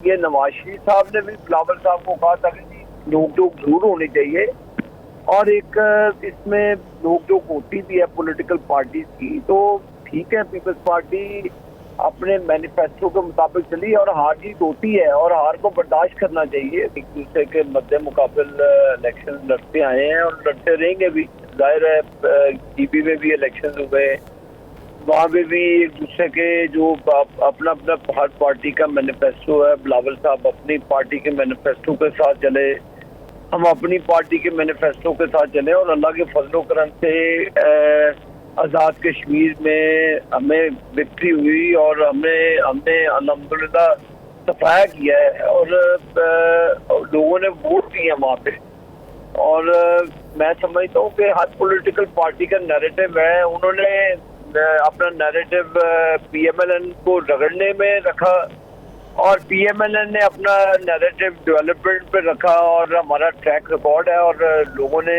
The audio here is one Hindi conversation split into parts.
ये नवाज शरीफ साहब ने भी बिलावल साहब को कहा था कि जी नोक-झोंक जरूर होनी चाहिए और एक इसमें नोक-झोंक होती भी है पॉलिटिकल पार्टीज की। तो ठीक है, पीपल्स पार्टी अपने मैनिफेस्टो के मुताबिक चली और हार जीत होती है और हार को बर्दाश्त करना चाहिए। एक दूसरे के मद्दे मुकाबिल इलेक्शन लड़ते आए हैं और लड़ते रहेंगे भी। जाहिर है यूपी में भी इलेक्शन हुए, वहाँ पे भी एक दूसरे के जो अपना अपना हर पार्टी का मैनिफेस्टो है। बिलावल साहब अपनी पार्टी के मैनिफेस्टो के साथ चले, हम अपनी पार्टी के मैनिफेस्टो के साथ चले और अल्लाह के फजलो करम से आज़ाद कश्मीर में हमें विक्ट्री हुई और हमने अल्हम्दुलिल्लाह सफाया किया है और लोगों ने वोट दिए वहाँ पे। और मैं समझता हूँ कि हर पॉलिटिकल पार्टी का नैरेटिव है, उन्होंने अपना नैरेटिव पीएमएलएन को रगड़ने में रखा और पीएमएलएन ने अपना नैरेटिव डेवलपमेंट पे रखा और हमारा ट्रैक रिकॉर्ड है और लोगों ने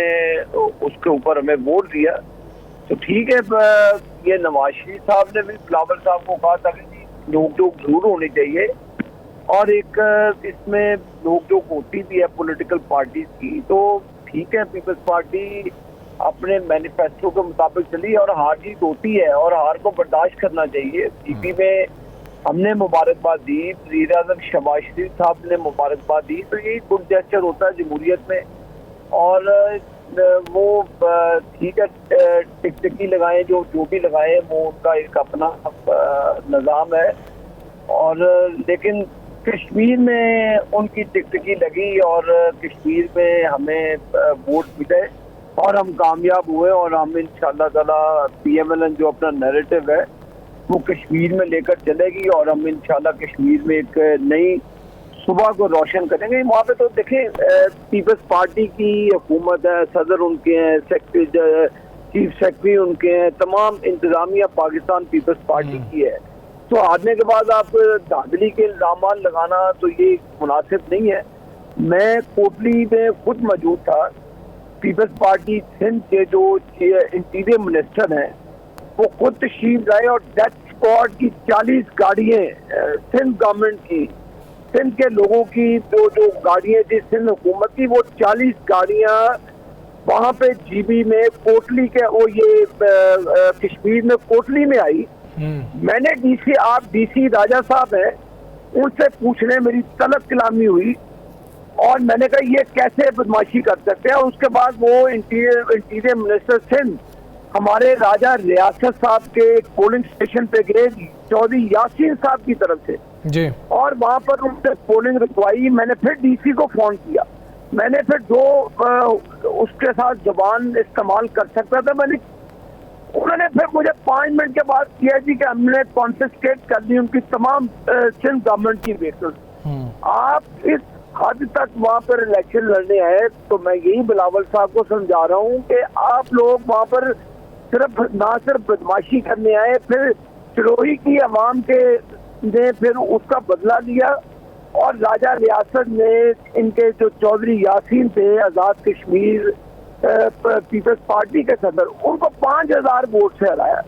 उसके ऊपर हमें वोट दिया। तो ठीक है, ये नवाज शरीफ साहब ने भी बिलावल साहब को कहा था कि जी नोक-झोंक जरूर होनी चाहिए और एक इसमें नोक-झोंक होती भी है पॉलिटिकल पार्टीज की। तो ठीक है, पीपल्स पार्टी अपने मैनिफेस्टो के मुताबिक चली और हार जीत होती है और हार को बर्दाश्त करना चाहिए। जीपी में हमने मुबारकबाद दी, वज़ीर आज़म शहबाज शरीफ साहब ने मुबारकबाद दी, तो यही गुड जेस्चर होता है जमहूरियत में। और वो ठीक है, टिकटकी लगाएं जो भी लगाएं, वो उनका एक अपना निज़ाम है। और लेकिन कश्मीर में उनकी टिकटकी लगी और कश्मीर में हमें वोट मिले और हम कामयाब हुए और हम इंशाअल्लाह ताला पीएमएलएन जो अपना नैरेटिव है वो कश्मीर में लेकर चलेगी और हम इंशाअल्लाह कश्मीर में एक नई सुबह को रोशन करेंगे। वहाँ पे तो देखें, पीपल्स पार्टी की हुकूमत है, सदर उनके हैं, सेक्रेटरी चीफ सेक्रेटरी उनके हैं, तमाम इंतजामिया पाकिस्तान पीपल्स पार्टी की है। तो हारने के बाद आप धांधली के इल्जाम लगाना तो ये मुनासिब नहीं है। मैं कोटली में खुद मौजूद था। पीपल्स पार्टी सिंध के जो इंटीरियर मिनिस्टर हैं वो खुद तशरीफ लाए और डेथ स्क्वाड की 40 गाड़ियाँ सिंध गवर्नमेंट की, सिंध के लोगों की जो गाड़ियाँ थी सिंध हुकूमत की, वो 40 गाड़ियाँ वहाँ पे जीबी में कोटली के वो ये कश्मीर में कोटली में आई। मैंने डीसी राजा साहब हैं, उनसे पूछने मेरी तलब कलामी हुई और मैंने कहा ये कैसे बदमाशी कर सकते हैं। उसके बाद वो इंटीरियर मिनिस्टर सिंध हमारे राजा रियासत साहब के पोलिंग स्टेशन पे गए चौधरी यासीन साहब की तरफ से जी, और वहाँ पर उनसे पोलिंग रुकवाई। मैंने फिर डीसी को फोन किया, मैंने फिर जो उसके साथ जुबान इस्तेमाल कर सकता था उन्होंने फिर मुझे 5 मिनट के बाद किया जी कि हमने कॉन्फिस्केट कर ली उनकी तमाम सिंध गवर्नमेंट की व्हीकल्स। आप इस हद तक वहाँ पर इलेक्शन लड़ने आए, तो मैं यही बिलावल साहब को समझा रहा हूँ कि आप लोग वहाँ पर सिर्फ बदमाशी करने आए, फिर सिरोही की अवाम के ने फिर उसका बदला लिया और राजा रियासत ने इनके जो चौधरी यासीन थे आज़ाद कश्मीर पीपल्स पार्टी के सदर, उनको 5000 वोट से हराया।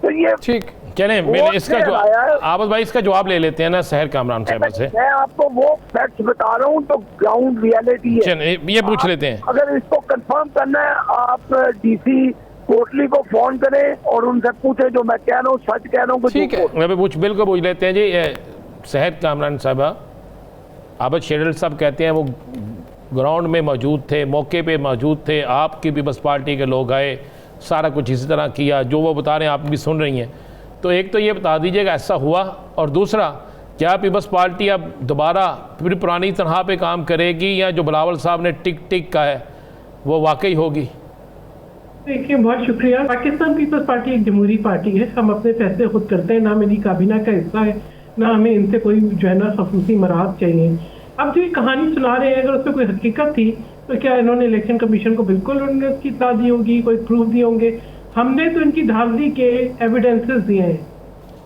तो ये ठीक, चलें मेरे इसका जो आबद भाई इसका जवाब ले लेते हैं ना सहर कामरान साहब से। मैं आपको वो फैक्ट्स बता रहा हूँ तो ग्राउंड रियलिटी है। चलें ये पूछ लेते हैं, अगर इसको कंफर्म करना है आप डीसी कोटली को फोन करें और उनसे पूछे जो मैं कह रहा हूँ सच कह रहा हूँ। ठीक है, बिल्कुल पूछ लेते हैं जी। सहर कामरान साहबा, आबद शेरल साहब कहते हैं वो ग्राउंड में मौजूद थे, मौके पे मौजूद थे, आपकी पीपल्स पार्टी के लोग आए, सारा कुछ इसी तरह किया जो वो बता रहे हैं, आप भी सुन रही हैं। तो एक तो ये बता दीजिएगा ऐसा हुआ, और दूसरा क्या पीपल्स पार्टी अब दोबारा फिर पुरानी तरह पे काम करेगी या जो बिलावल साहब ने टिक का है वो वाकई होगी? देखिए, बहुत शुक्रिया। पाकिस्तान पीपल्स पार्टी एक जमहूरी पार्टी है, हम अपने फैसले खुद करते हैं, ना मेरी काबीना का हिस्सा है, ना हमें इनसे कोई जो है ना खसूसी मराहत चाहिए। अब जो ये कहानी सुना रहे हैं, अगर उसमें कोई हकीकत थी तो क्या इन्होंने इलेक्शन कमीशन को बिल्कुल उन्होंने उसकी इत्तला दी होगी, कोई प्रूफ दिए होंगे? हमने तो इनकी धांधली के एविडेंसेस दिए हैं,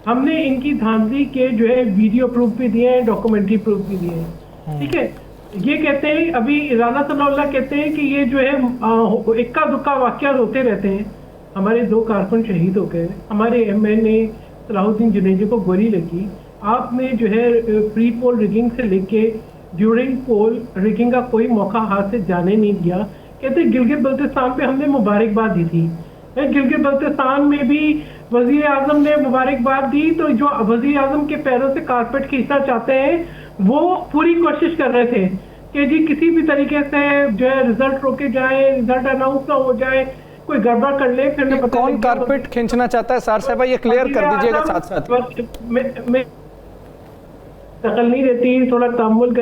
हमने इनकी धांधली के जो है वीडियो प्रूफ भी दिए हैं, डॉक्यूमेंट्री प्रूफ भी दिए हैं। ठीक है, ये कहते हैं अभी राना सनाउल्लाह कहते हैं कि ये जो है इक्का दुक्का वाक़या होते रहते हैं। हमारे 2 कारकुन शहीद हो गए, हमारे एमएनए सलाहुद्दीन जुनेदी को गोली लगी, आपने जो है प्री पोल रिगिंग से लेके ड्यूरिंग पोल रिगिंग का कोई मौका हाथ से जाने नहीं दिया। कहते गिलगित बल्तिस्तान पे हमने मुबारकबाद दी थी, गिलगित बल्तिस्तान में भी वजीर आजम ने मुबारकबाद दी, तो जो वजीर आजम के पैरों से कारपेट खींचना चाहते हैं वो पूरी कोशिश कर रहे थे कि जी किसी भी तरीके से जो है रिजल्ट रोके जाए, रिजल्ट अनाउंस ना हो जाए, कोई गड़बड़ कर ले। फिर कौन कारपेट खींचना चाहता है सार साहब, ये क्लियर कर दीजिएगा साथ साथ। मैं दखल नहीं देती, थोड़ा तहम्मुल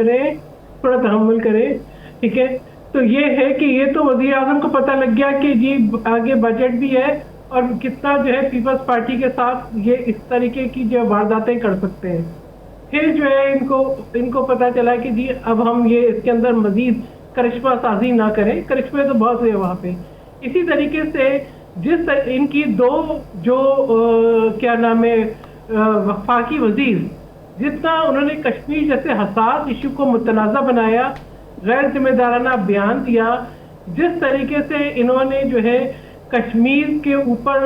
करें, ठीक है। तो ये है कि ये तो वज़ीर आज़म को पता लग गया कि जी आगे बजट भी है और कितना जो है पीपल्स पार्टी के साथ ये इस तरीके की जो वारदातें कर सकते हैं। फिर जो है इनको पता चला कि जी अब हम ये इसके अंदर मजीद करिश्मा साजी ना करें, करिश्मे तो बहुत हुए वहाँ पे। इसी तरीके से जिस इनकी दो जो क्या नाम है वफाकी वजीर, जितना उन्होंने कश्मीर जैसे हसास इशू को मुतनाज़ा बनाया, गैर जिम्मेदाराना बयान दिया, जिस तरीके से इन्होंने जो है कश्मीर के ऊपर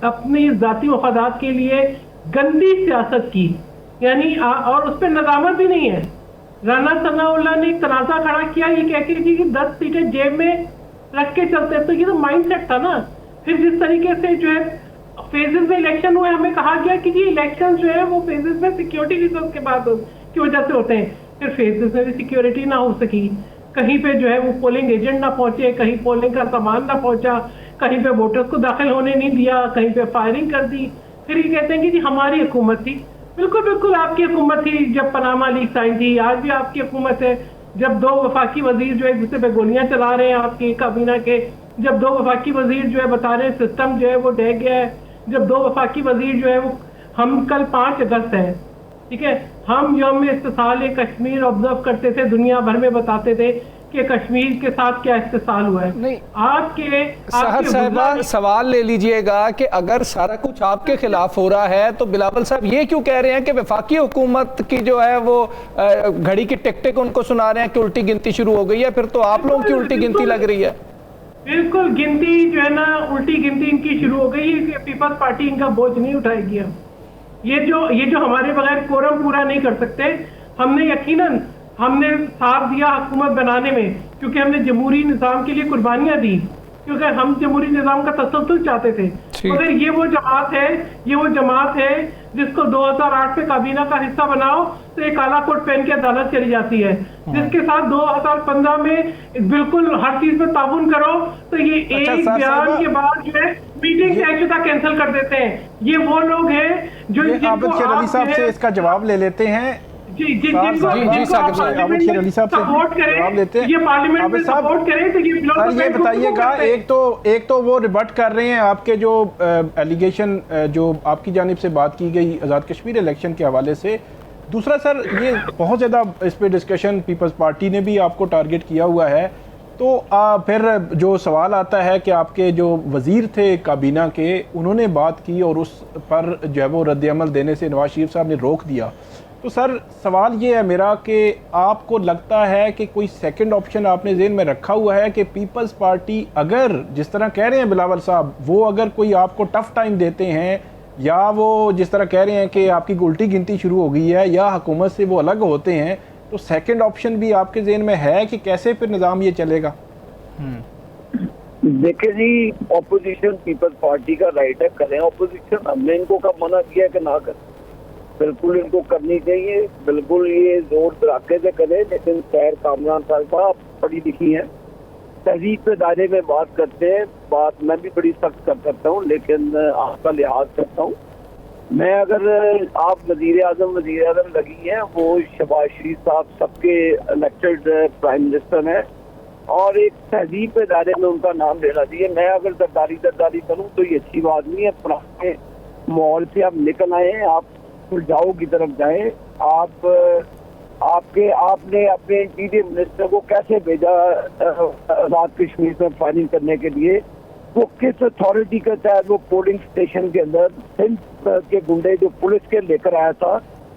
अपनी जाती मफादात के लिए गंदी सियासत की, यानी और उस पर नदामत भी नहीं है। राना सनाउल्लाह ने एक तनाज़ा खड़ा किया ये कह के कि 10 सीटें जेब में रख के चलते, तो ये तो माइंडसेट था ना। फिर जिस तरीके से जो है फेजेस में इलेक्शन हुए, हमें कहा गया कि ये इलेक्शन जो है वो फेजेस में सिक्योरिटी रीजन के बाद की वजह से होते हैं। फिर फेजेस में भी सिक्योरिटी ना हो सकी, कहीं पे जो है वो पोलिंग एजेंट ना पहुंचे, कहीं पोलिंग का सामान ना पहुंचा, कहीं पे वोटर्स को दाखिल होने नहीं दिया, कहीं पे फायरिंग कर दी। फिर ये कहते हैं कि जी हमारी हुकूमत थी। बिल्कुल आपकी हुकूमत थी जब पनामा लीक्स आई थी, आज भी आपकी हुकूमत है। जब दो वफाकी वजीर जो है एक दूसरे पे गोलियां चला रहे हैं आपकी काबीना के, जब दो वफाकी वजीर जो है बता रहे हैं सिस्टम जो है वो ढह गया है, जब दो वफाकी वजीर जो है वो, हम कल 5 अगस्त है, ठीक है, हम यौम इस्तिसाल कश्मीर ऑब्जर्व करते थे, दुनिया भर में बताते थे कि कश्मीर के साथ क्या इस्तिसाल हुआ है। नहीं, आपके सहर साहिबा सवाल ले लीजिएगा कि अगर सारा कुछ आपके खिलाफ हो रहा है तो बिलावल साहब ये क्यों कह रहे हैं कि वफाकी हुकूमत की जो है वो घड़ी की टिक टिक उनको सुना रहे हैं कि उल्टी गिनती शुरू हो गई है? फिर तो आप लोगों की उल्टी गिनती लग रही है। बिल्कुल गिनती जो है ना, उल्टी गिनती इनकी शुरू हो गई है। पीपल्स पार्टी इनका बोझ नहीं उठाएगी। ये जो हमारे बगैर कोरम पूरा नहीं कर सकते, हमने साथ दिया हुकूमत बनाने में, क्योंकि हमने जमहूरी निज़ाम के लिए कुर्बानियां दी, क्योंकि हम जमहूरी निज़ाम का तसल्सल चाहते थे। मगर ये वो जमात है जिसको 2008 में काबीना का हिस्सा बनाओ तो एक काला कोट पहन के अदालत चली जाती है, जिसके साथ 2015 में बिल्कुल हर चीज में ताउन करो तो ये एक बयान के बाद जो है मीटिंग तयशुदा कैंसिल कर देते हैं। ये वो लोग हैं जो आबिद शेर अली साहब से इसका जवाब ले लेते हैं। ये बताइएगा, एक तो वो रिबट कर रहे हैं आपके जो एलिगेशन जो आपकी जानिब से बात की गई आज़ाद कश्मीर इलेक्शन के हवाले से। दूसरा सर, ये बहुत ज़्यादा इस पर डिस्कशन पीपल्स पार्टी ने भी आपको टारगेट किया हुआ है, तो फिर जो सवाल आता है कि आपके जो वज़ीर थे काबीना के, उन्होंने बात की और उस पर जो है वो रद्द-ए-अमल देने से नवाज शरीफ साहब ने रोक दिया। तो सर सवाल ये है मेरा कि आपको लगता है कि कोई सेकंड ऑप्शन आपने ज़हन में रखा हुआ है कि पीपल्स पार्टी अगर जिस तरह कह रहे हैं बिलावल साहब, वो अगर कोई आपको टफ टाइम देते हैं, या वो जिस तरह कह रहे हैं कि आपकी उल्टी गिनती शुरू हो गई है, या हुकूमत से वो अलग होते हैं, तो सेकंड ऑप्शन भी आपके ज़हन में है कि कैसे फिर निज़ाम ये चलेगा? देखिए जी, ऑपोजिशन पीपल्स पार्टी का राइट है, करें ऑपोजिशन। हमने इनको कब मना किया कि ना करें? बिल्कुल इनको करनी चाहिए, बिल्कुल ये जोर धड़ाके से करें। लेकिन खैर कामरान साहिबा आप पढ़ी लिखी हैं, तहजीब के दायरे में बात करते हैं, बात मैं भी बड़ी सख्त कर सकता हूँ, लेकिन आपका लिहाज करता हूँ मैं। अगर आप वजीर आजम लगी हैं, वो शहबाज शरीफ साहब सबके इलेक्टेड प्राइम मिनिस्टर हैं और एक तहजीब के दायरे में उनका नाम लेना चाहिए। मैं अगर दरदारी करूँ तो ये अच्छी बात नहीं है। पुराने माहौल से आप निकल आए हैं, आप सुलझाओ की तरफ जाएं। आपने अपने इंटीरियर मिनिस्टर को कैसे भेजा आज़ाद कश्मीर में फायरिंग करने के लिए? वो किस अथॉरिटी के तहत वो पोलिंग स्टेशन के अंदर सिंध के गुंडे जो पुलिस के लेकर आया था,